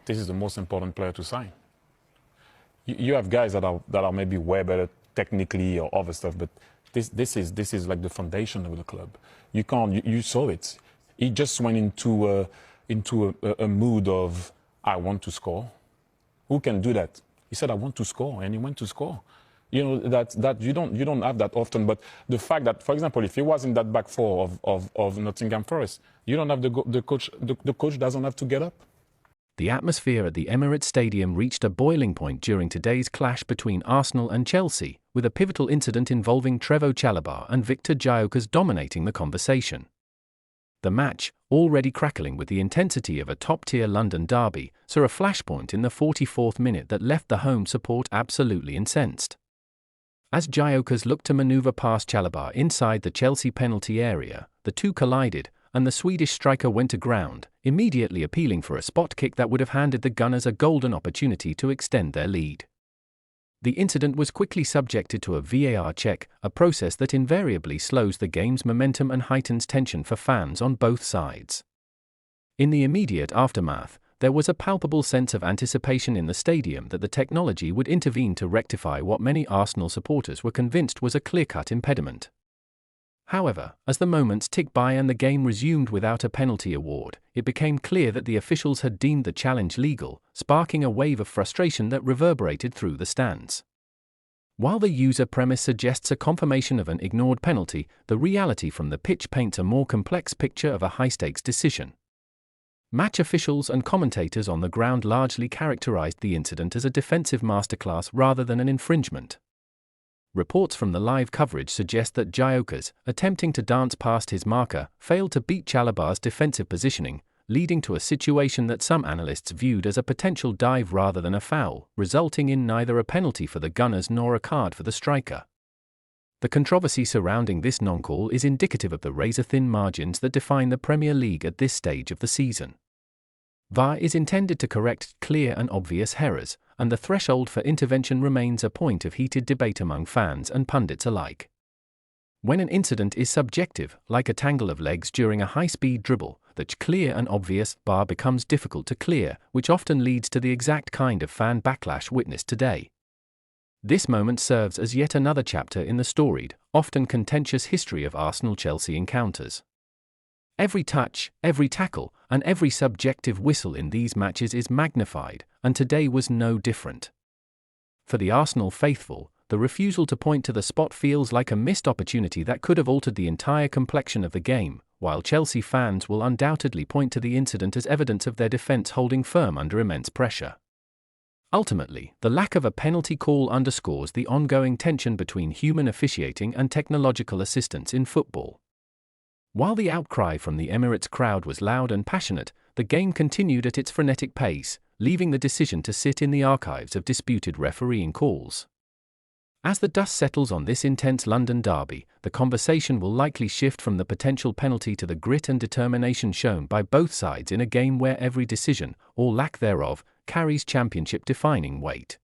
this is the most important player to sign. You have guys that are maybe way better technically or other stuff, but this is like the foundation of the club. You can't. You saw it. He just went into a mood of I want to score. Who can do that? He said I want to score, and he went to score. You know that you don't have that often. But the fact that, for example, if he was in that back four of Nottingham Forest, you don't have the coach. The coach doesn't have to get up. The atmosphere at the Emirates Stadium reached a boiling point during today's clash between Arsenal and Chelsea, with a pivotal incident involving Trevoh Chalobah and Viktor Gyökeres dominating the conversation. The match, already crackling with the intensity of a top-tier London derby, saw a flashpoint in the 44th minute that left the home support absolutely incensed. As Gyökeres looked to manoeuvre past Chalobah inside the Chelsea penalty area, the two collided, and the Swedish striker went to ground, immediately appealing for a spot kick that would have handed the Gunners a golden opportunity to extend their lead. The incident was quickly subjected to a VAR check, a process that invariably slows the game's momentum and heightens tension for fans on both sides. In the immediate aftermath, there was a palpable sense of anticipation in the stadium that the technology would intervene to rectify what many Arsenal supporters were convinced was a clear-cut impediment. However, as the moments ticked by and the game resumed without a penalty award, it became clear that the officials had deemed the challenge legal, sparking a wave of frustration that reverberated through the stands. While the user premise suggests a confirmation of an ignored penalty, the reality from the pitch paints a more complex picture of a high-stakes decision. Match officials and commentators on the ground largely characterized the incident as a defensive masterclass rather than an infringement. Reports from the live coverage suggest that Gyökeres, attempting to dance past his marker, failed to beat Chalobah's defensive positioning, leading to a situation that some analysts viewed as a potential dive rather than a foul, resulting in neither a penalty for the Gunners nor a card for the striker. The controversy surrounding this non-call is indicative of the razor-thin margins that define the Premier League at this stage of the season. VAR is intended to correct clear and obvious errors, and the threshold for intervention remains a point of heated debate among fans and pundits alike. When an incident is subjective, like a tangle of legs during a high-speed dribble, the clear and obvious bar becomes difficult to clear, which often leads to the exact kind of fan backlash witnessed today. This moment serves as yet another chapter in the storied, often contentious history of Arsenal-Chelsea encounters. Every touch, every tackle, and every subjective whistle in these matches is magnified, and today was no different. For the Arsenal faithful, the refusal to point to the spot feels like a missed opportunity that could have altered the entire complexion of the game, while Chelsea fans will undoubtedly point to the incident as evidence of their defense holding firm under immense pressure. Ultimately, the lack of a penalty call underscores the ongoing tension between human officiating and technological assistance in football. While the outcry from the Emirates crowd was loud and passionate, the game continued at its frenetic pace, leaving the decision to sit in the archives of disputed refereeing calls. As the dust settles on this intense London derby, the conversation will likely shift from the potential penalty to the grit and determination shown by both sides in a game where every decision, or lack thereof, carries championship-defining weight.